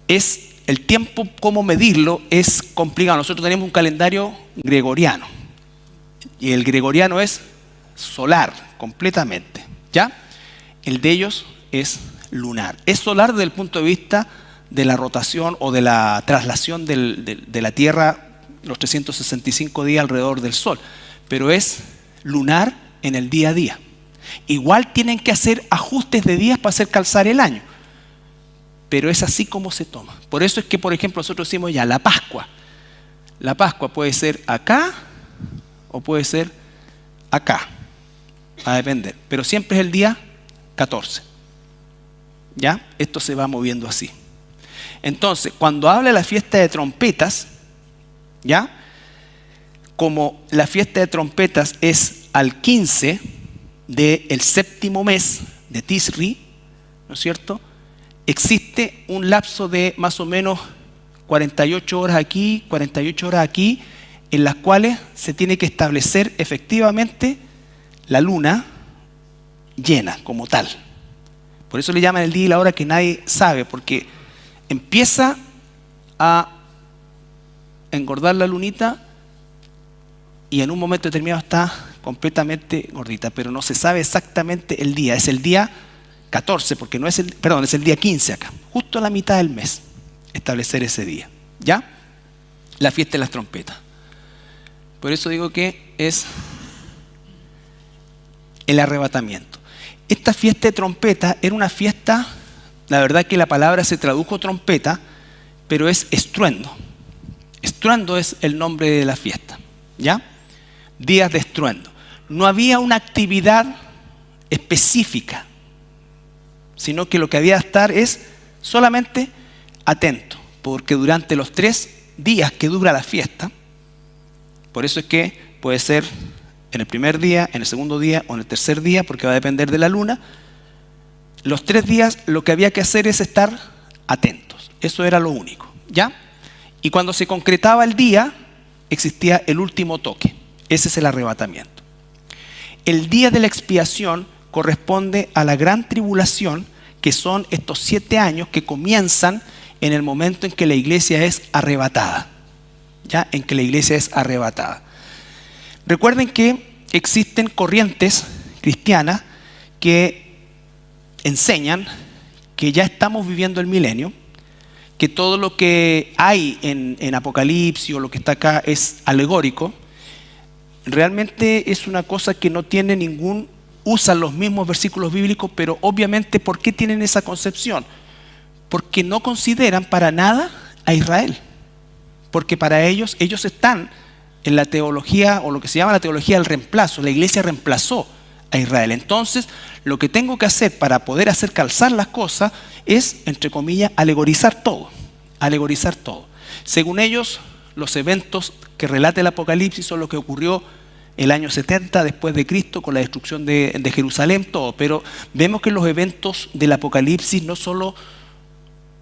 es el tiempo, cómo medirlo, es complicado. Nosotros tenemos un calendario gregoriano y el gregoriano es solar completamente. ¿Ya? El de ellos es lunar. Es solar desde el punto de vista de la rotación o de la traslación de la Tierra los 365 días alrededor del Sol, pero es lunar en el día a día. Igual tienen que hacer ajustes de días para hacer calzar el año, pero es así como se toma. Por eso es que, por ejemplo, nosotros decimos ya la Pascua. La Pascua puede ser acá o puede ser acá, va a depender, pero siempre es el día 14. ¿Ya? Esto se va moviendo así. Entonces, cuando habla de la fiesta de trompetas, ¿ya? Como la fiesta de trompetas es al 15 del séptimo mes de Tisri, ¿no es cierto? Existe un lapso de más o menos 48 horas aquí, 48 horas aquí, en las cuales se tiene que establecer efectivamente la luna llena como tal. Por eso le llaman el día y la hora que nadie sabe, porque empieza a engordar la lunita y en un momento determinado está completamente gordita, pero no se sabe exactamente el día. Es el día 14, porque no es el, perdón, es el día 15 acá, justo a la mitad del mes, establecer ese día, ¿ya? La fiesta de las trompetas. Por eso digo que es el arrebatamiento. Esta fiesta de trompeta era una fiesta, la verdad que la palabra se tradujo trompeta, pero es estruendo. Estruendo es el nombre de la fiesta, ¿ya? Días de estruendo. No había una actividad específica, sino que lo que había que estar es solamente atento, porque durante los 3 días que dura la fiesta, por eso es que puede ser en el primer día, en el segundo día o en el tercer día, porque va a depender de la luna, los 3 días lo que había que hacer es estar atentos. Eso era lo único, ¿ya? Y cuando se concretaba el día, existía el último toque. Ese es el arrebatamiento. El día de la expiación corresponde a la gran tribulación, que son estos 7 años que comienzan en el momento en que la iglesia es arrebatada. ¿Ya? En que la iglesia es arrebatada. Recuerden que existen corrientes cristianas que enseñan que ya estamos viviendo el milenio, que todo lo que hay en Apocalipsis o lo que está acá es alegórico. Realmente es una cosa que no tiene ningún, usan los mismos versículos bíblicos, pero obviamente, ¿por qué tienen esa concepción? Porque no consideran para nada a Israel. Porque para ellos están en la teología, o lo que se llama la teología del reemplazo. La iglesia reemplazó a Israel. Entonces, lo que tengo que hacer para poder hacer calzar las cosas es, entre comillas, alegorizar todo. Alegorizar todo. Según ellos, los eventos que relata el Apocalipsis son lo que ocurrió el año 70 después de Cristo con la destrucción de Jerusalén, todo. Pero vemos que los eventos del Apocalipsis no solo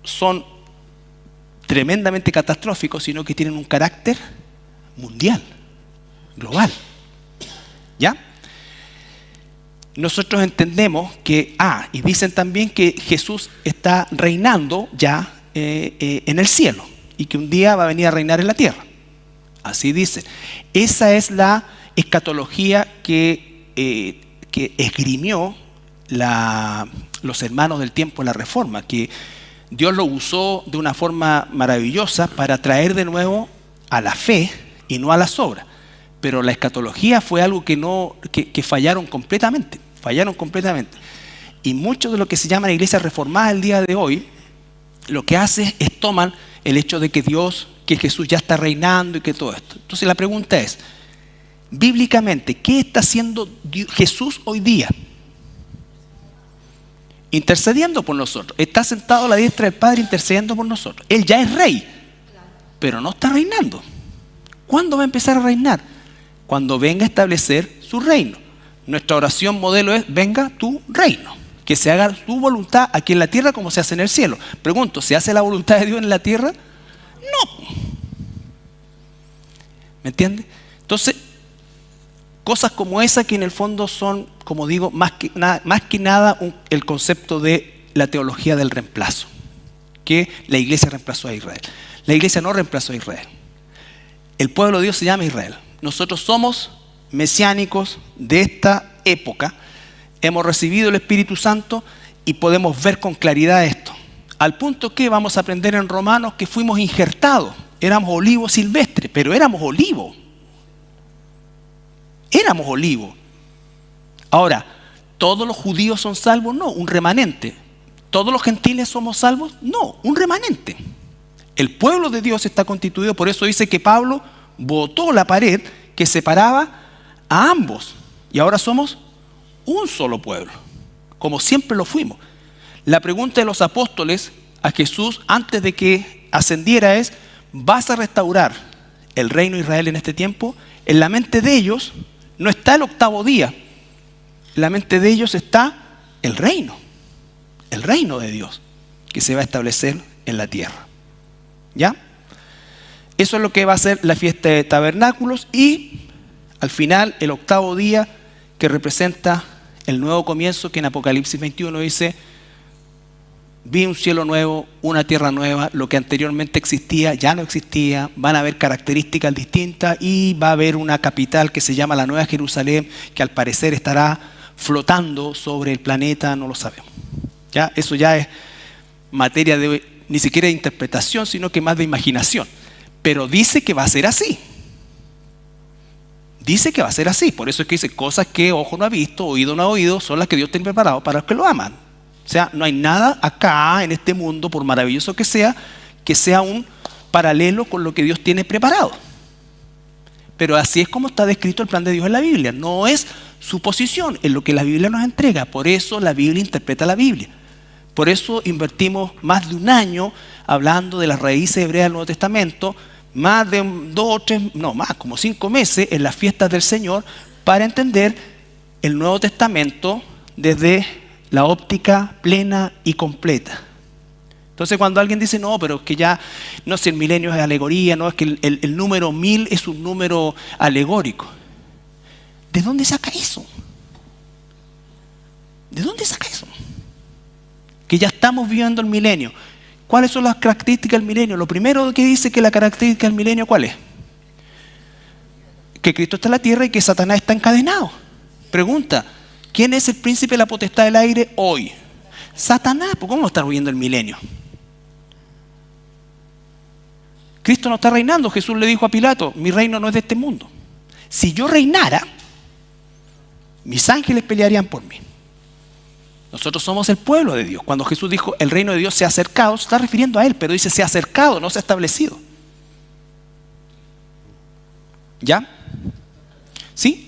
son tremendamente catastróficos, sino que tienen un carácter mundial, global. ¿Ya? Nosotros entendemos que, y dicen también que Jesús está reinando ya en el cielo y que un día va a venir a reinar en la tierra. Así dicen. Esa es la escatología que esgrimió los hermanos del tiempo en la Reforma, que Dios lo usó de una forma maravillosa para traer de nuevo a la fe y no a las obras. Pero la escatología fue algo que fallaron completamente. Fallaron completamente. Y mucho de lo que se llama la iglesia reformada el día de hoy, lo que hace es toman el hecho de que Jesús ya está reinando y que todo esto. Entonces la pregunta es, bíblicamente, ¿qué está haciendo Jesús hoy día? Intercediendo por nosotros. Está sentado a la diestra del Padre intercediendo por nosotros. Él ya es rey, pero no está reinando. ¿Cuándo va a empezar a reinar? Cuando venga a establecer su reino. Nuestra oración modelo es: venga tu reino, que se haga tu voluntad aquí en la tierra como se hace en el cielo. Pregunto, ¿se hace la voluntad de Dios en la tierra? No. ¿Me entiende? Entonces, cosas como esa que en el fondo son, como digo, más que nada el concepto de la teología del reemplazo, que la iglesia reemplazó a Israel. La iglesia no reemplazó a Israel. El pueblo de Dios se llama Israel. Nosotros somos mesiánicos de esta época, hemos recibido el Espíritu Santo y podemos ver con claridad esto. Al punto que vamos a aprender en Romanos que fuimos injertados. Éramos olivos silvestres, pero éramos olivos. Éramos olivos. Ahora, ¿todos los judíos son salvos? No, un remanente. ¿Todos los gentiles somos salvos? No, un remanente. El pueblo de Dios está constituido, por eso dice que Pablo botó la pared que separaba a ambos. Y ahora somos un solo pueblo, como siempre lo fuimos. La pregunta de los apóstoles a Jesús antes de que ascendiera es: vas a restaurar el reino de Israel en este tiempo. En la mente de ellos no está el octavo día. En la mente de ellos está el reino de Dios que se va a establecer en la tierra. ¿Ya? Eso es lo que va a ser la fiesta de tabernáculos, y al final el octavo día, que representa el nuevo comienzo, que en Apocalipsis 21 dice: vi un cielo nuevo, una tierra nueva, lo que anteriormente existía ya no existía, van a haber características distintas y va a haber una capital que se llama la Nueva Jerusalén, que al parecer estará flotando sobre el planeta, no lo sabemos. ¿Ya? Eso ya es materia de ni siquiera de interpretación, sino que más de imaginación. Pero dice que va a ser así. Dice que va a ser así. Por eso es que dice: cosas que ojo no ha visto, oído no ha oído, son las que Dios tiene preparado para los que lo aman. O sea, no hay nada acá en este mundo, por maravilloso que sea un paralelo con lo que Dios tiene preparado. Pero así es como está descrito el plan de Dios en la Biblia. No es suposición, es lo que la Biblia nos entrega. Por eso la Biblia interpreta la Biblia. Por eso invertimos más de un año hablando de las raíces hebreas del Nuevo Testamento, más de 5 meses en las fiestas del Señor, para entender el Nuevo Testamento desde la óptica plena y completa. Entonces, cuando alguien dice: no, pero es que ya, no sé, el milenio es alegoría, no, es que el número 1000 es un número alegórico. ¿De dónde saca eso? ¿De dónde saca eso? Que ya estamos viviendo el milenio. ¿Cuáles son las características del milenio? Lo primero que dice que la característica del milenio, ¿cuál es? Que Cristo está en la tierra y que Satanás está encadenado. Pregunta: ¿quién es el príncipe de la potestad del aire hoy? Satanás. ¿Por cómo está viviendo el milenio? Cristo no está reinando. Jesús le dijo a Pilato: mi reino no es de este mundo. Si yo reinara, mis ángeles pelearían por mí. Nosotros somos el pueblo de Dios. Cuando Jesús dijo: el reino de Dios se ha acercado, se está refiriendo a Él, pero dice: se ha acercado, no se ha establecido. ¿Ya? ¿Sí?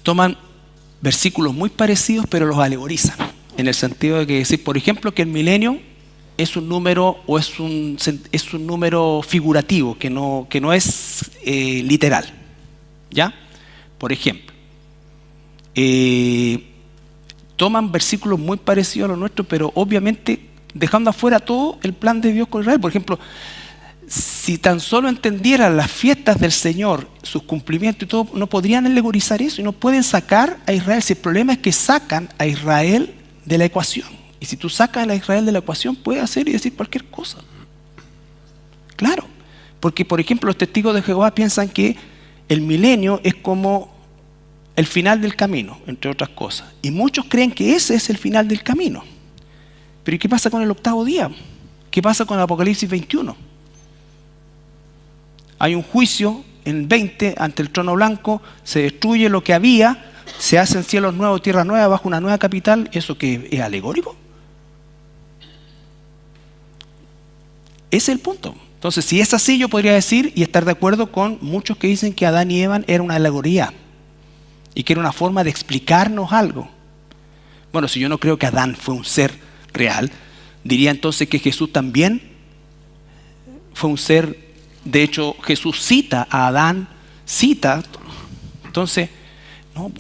Toman versículos muy parecidos, pero los alegorizan, en el sentido de que decir, por ejemplo, que el milenio es un número, o es un número figurativo, que no es literal. ¿Ya? Por ejemplo, toman versículos muy parecidos a los nuestros, pero obviamente dejando afuera todo el plan de Dios con Israel. Por ejemplo, si tan solo entendieran las fiestas del Señor, sus cumplimientos y todo, no podrían alegorizar eso y no pueden sacar a Israel. Si el problema es que sacan a Israel de la ecuación. Y si tú sacas a Israel de la ecuación, puedes hacer y decir cualquier cosa. Claro, porque por ejemplo los testigos de Jehová piensan que el milenio es como el final del camino, entre otras cosas. Y muchos creen que ese es el final del camino. Pero ¿y qué pasa con el octavo día? ¿Qué pasa con el Apocalipsis 21? Hay un juicio en 20 ante el trono blanco, se destruye lo que había, se hacen cielos nuevos, tierra nueva, bajo una nueva capital. ¿Eso qué es alegórico? Ese es el punto. Entonces, si es así, yo podría decir y estar de acuerdo con muchos que dicen que Adán y Eva era una alegoría y que era una forma de explicarnos algo. Bueno, si yo no creo que Adán fue un ser real, diría entonces que Jesús también fue un ser. De hecho, Jesús cita a Adán, entonces, no,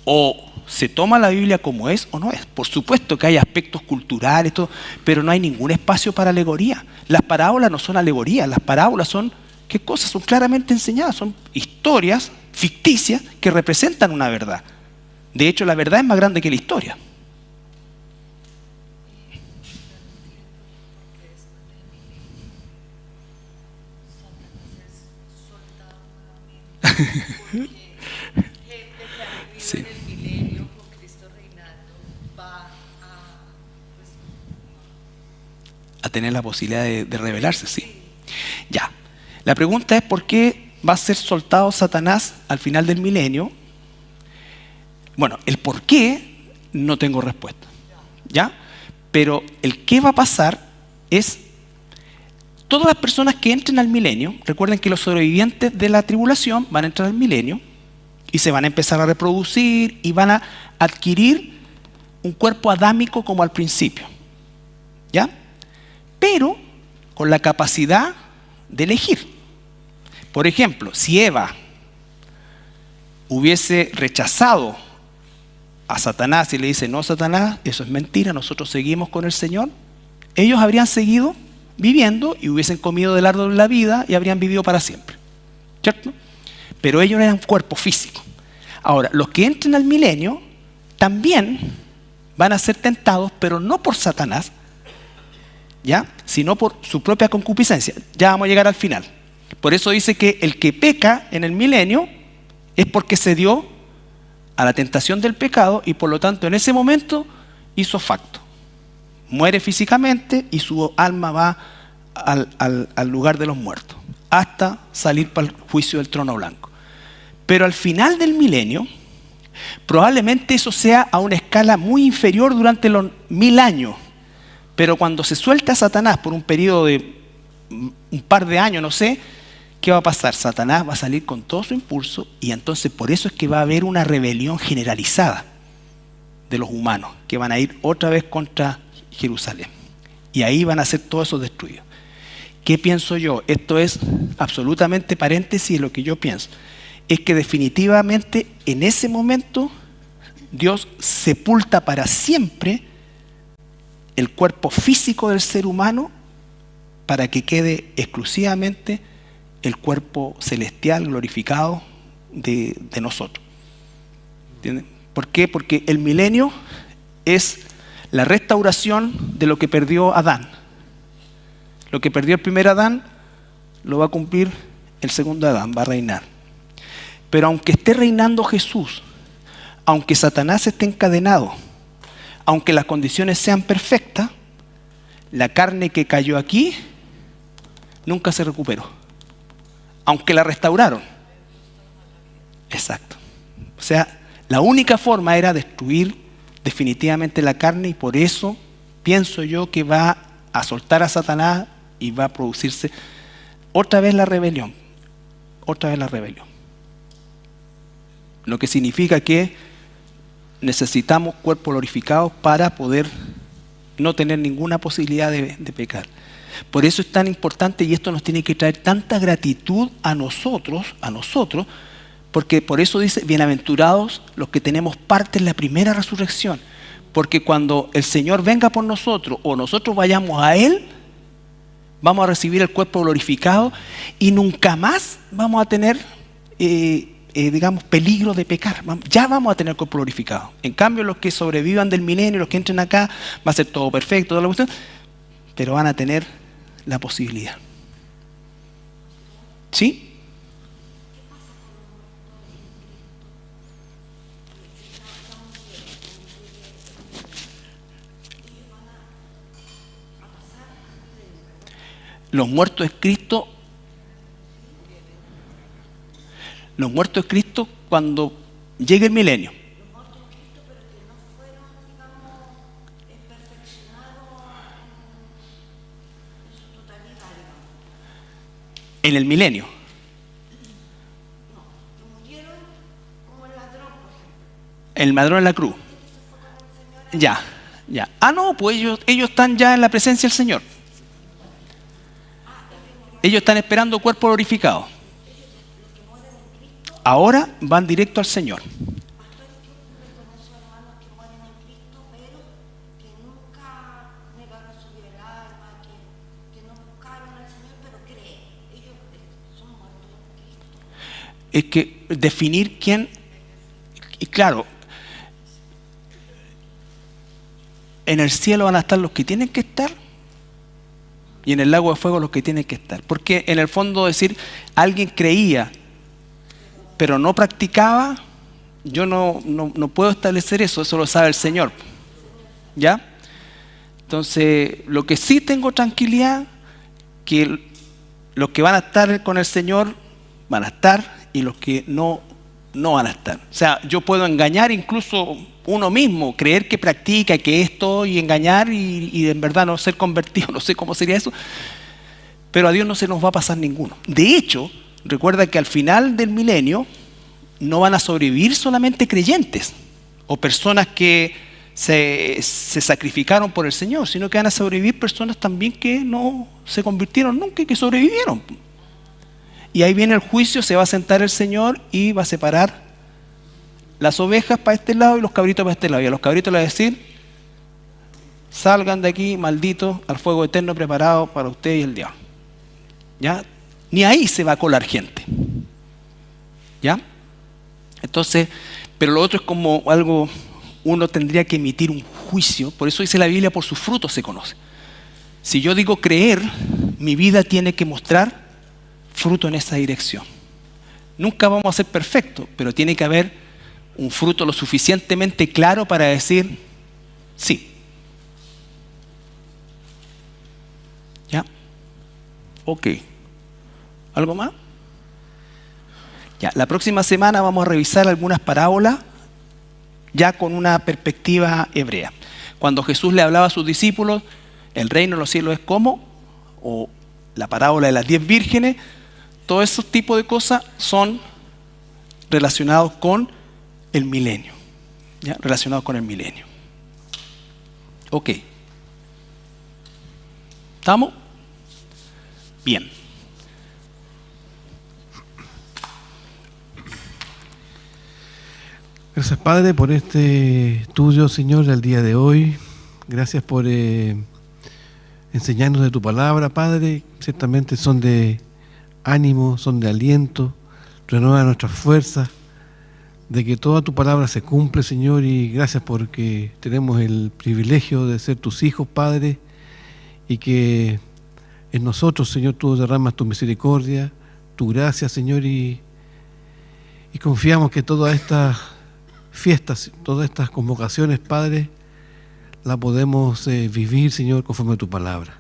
o se toma la Biblia como es o no es. Por supuesto que hay aspectos culturales, todo, pero no hay ningún espacio para alegoría. Las parábolas no son alegorías, las parábolas son, ¿qué cosas? Son claramente enseñadas, son historias ficticias que representan una verdad. De hecho, la verdad es más grande que la historia. Sí. A tener la posibilidad de rebelarse, sí. Ya. La pregunta es: ¿por qué va a ser soltado Satanás al final del milenio? Bueno, el por qué no tengo respuesta. ¿Ya? Pero el qué va a pasar es todas las personas que entren al milenio. Recuerden que los sobrevivientes de la tribulación van a entrar al milenio y se van a empezar a reproducir y van a adquirir un cuerpo adámico como al principio, ¿ya? Pero con la capacidad de elegir. Por ejemplo, si Eva hubiese rechazado a Satanás y le dice: no, Satanás, eso es mentira, nosotros seguimos con el Señor, ellos habrían seguido viviendo y hubiesen comido del árbol de la vida y habrían vivido para siempre, ¿cierto? Pero ellos eran cuerpo físico. Ahora, los que entren al milenio también van a ser tentados, pero no por Satanás, ¿ya? Sino por su propia concupiscencia. Ya vamos a llegar al final. Por eso dice que el que peca en el milenio es porque se dio a la tentación del pecado y por lo tanto en ese momento hizo facto. Muere físicamente y su alma va al lugar de los muertos hasta salir para el juicio del trono blanco. Pero al final del milenio, probablemente eso sea a una escala muy inferior durante los 1000 años. Pero cuando se suelta a Satanás por un periodo de un par de años, no sé, ¿qué va a pasar? Satanás va a salir con todo su impulso y entonces por eso es que va a haber una rebelión generalizada de los humanos que van a ir otra vez contra Jerusalén. Y ahí van a ser todos esos destruidos. ¿Qué pienso yo? Esto es absolutamente paréntesis de lo que yo pienso. Es que definitivamente en ese momento Dios sepulta para siempre el cuerpo físico del ser humano para que quede exclusivamente el cuerpo celestial glorificado de nosotros. ¿Entienden? ¿Por qué? Porque el milenio es la restauración de lo que perdió Adán. Lo que perdió el primer Adán lo va a cumplir el segundo Adán, va a reinar. Pero aunque esté reinando Jesús, aunque Satanás esté encadenado, aunque las condiciones sean perfectas, la carne que cayó aquí nunca se recuperó. Aunque la restauraron. Exacto. O sea, la única forma era destruir definitivamente la carne y por eso pienso yo que va a soltar a Satanás y va a producirse otra vez la rebelión. Otra vez la rebelión. Lo que significa que necesitamos cuerpos glorificados para poder no tener ninguna posibilidad de pecar. Por eso es tan importante y esto nos tiene que traer tanta gratitud a nosotros, porque por eso dice: bienaventurados los que tenemos parte en la primera resurrección. Porque cuando el Señor venga por nosotros o nosotros vayamos a Él, vamos a recibir el cuerpo glorificado y nunca más vamos a tener, digamos, peligro de pecar. Ya vamos a tener el cuerpo glorificado. En cambio, los que sobrevivan del milenio, los que entren acá, va a ser todo perfecto, toda la cuestión, pero van a tener la posibilidad. ¿Sí? Los muertos de Cristo cuando llegue el milenio. En el milenio. El ladrón en la cruz. Ya. Ah, no, pues ellos están ya en la presencia del Señor. Ellos están esperando cuerpo glorificado. Ahora van directo al Señor. Es que definir quién, y claro, en el cielo van a estar los que tienen que estar y en el lago de fuego los que tienen que estar. Porque en el fondo decir, alguien creía pero no practicaba, yo no puedo establecer eso lo sabe el Señor. ¿Ya? Entonces, lo que sí tengo tranquilidad, que los que van a estar con el Señor van a estar y los que no no van a estar. O sea, yo puedo engañar incluso uno mismo, creer que practica, que esto y engañar y en verdad no ser convertido, no sé cómo sería eso, pero a Dios no se nos va a pasar ninguno. De hecho, recuerda que al final del milenio no van a sobrevivir solamente creyentes o personas que se sacrificaron por el Señor, sino que van a sobrevivir personas también que no se convirtieron nunca y que sobrevivieron. Y ahí viene el juicio, se va a sentar el Señor y va a separar las ovejas para este lado y los cabritos para este lado. Y a los cabritos les va a decir: salgan de aquí, malditos, al fuego eterno preparado para usted y el diablo. ¿Ya? Ni ahí se va a colar gente. ¿Ya? Entonces, pero lo otro es como algo, uno tendría que emitir un juicio. Por eso dice la Biblia: por sus frutos se conoce. Si yo digo creer, mi vida tiene que mostrar fruto en esa dirección. Nunca vamos a ser perfectos, pero tiene que haber un fruto lo suficientemente claro para decir sí. ¿Ya? Ok. ¿Algo más? Ya, la próxima semana vamos a revisar algunas parábolas ya con una perspectiva hebrea. Cuando Jesús le hablaba a sus discípulos, el reino de los cielos es como, o la parábola de las 10 vírgenes, todos esos tipos de cosas son relacionados con el milenio. ¿Ya? Relacionados con el milenio. Ok. ¿Estamos? Bien. Gracias, Padre, por este estudio, Señor, del día de hoy. Gracias por enseñarnos de tu palabra, Padre. Ciertamente son de ánimo, son de aliento, renueva nuestras fuerzas, de que toda tu palabra se cumple, Señor, y gracias porque tenemos el privilegio de ser tus hijos, Padre, y que en nosotros, Señor, tú derramas tu misericordia, tu gracia, Señor, y confiamos que todas estas fiestas, todas estas convocaciones, Padre, las podemos vivir, Señor, conforme a tu palabra.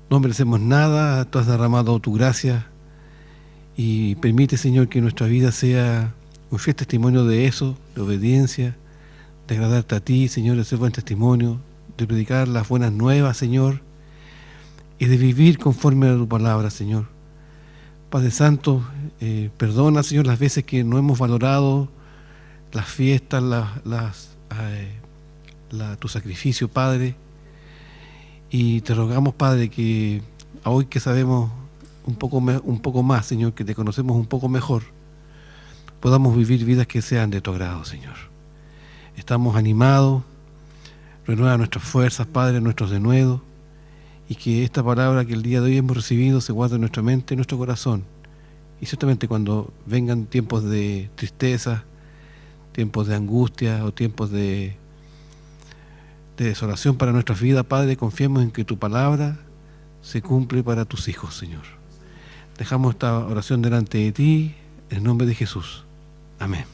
No merecemos nada, tú has derramado tu gracia y permite, Señor, que nuestra vida sea un fiel testimonio de eso, de obediencia, de agradarte a ti, Señor, de ser buen testimonio, de predicar las buenas nuevas, Señor, y de vivir conforme a tu palabra, Señor. Padre Santo, perdona, Señor, las veces que no hemos valorado las fiestas, tu sacrificio, Padre, y te rogamos, Padre, que hoy que sabemos un poco más, Señor, que te conocemos un poco mejor, podamos vivir vidas que sean de tu agrado, Señor. Estamos animados, renueva nuestras fuerzas, Padre, nuestros denuedos, y que esta palabra que el día de hoy hemos recibido se guarde en nuestra mente, en nuestro corazón, y ciertamente cuando vengan tiempos de tristeza, tiempos de angustia o tiempos de desolación para nuestras vidas, Padre, confiemos en que tu palabra se cumple para tus hijos, Señor. Dejamos esta oración delante de ti, en el nombre de Jesús. Amén.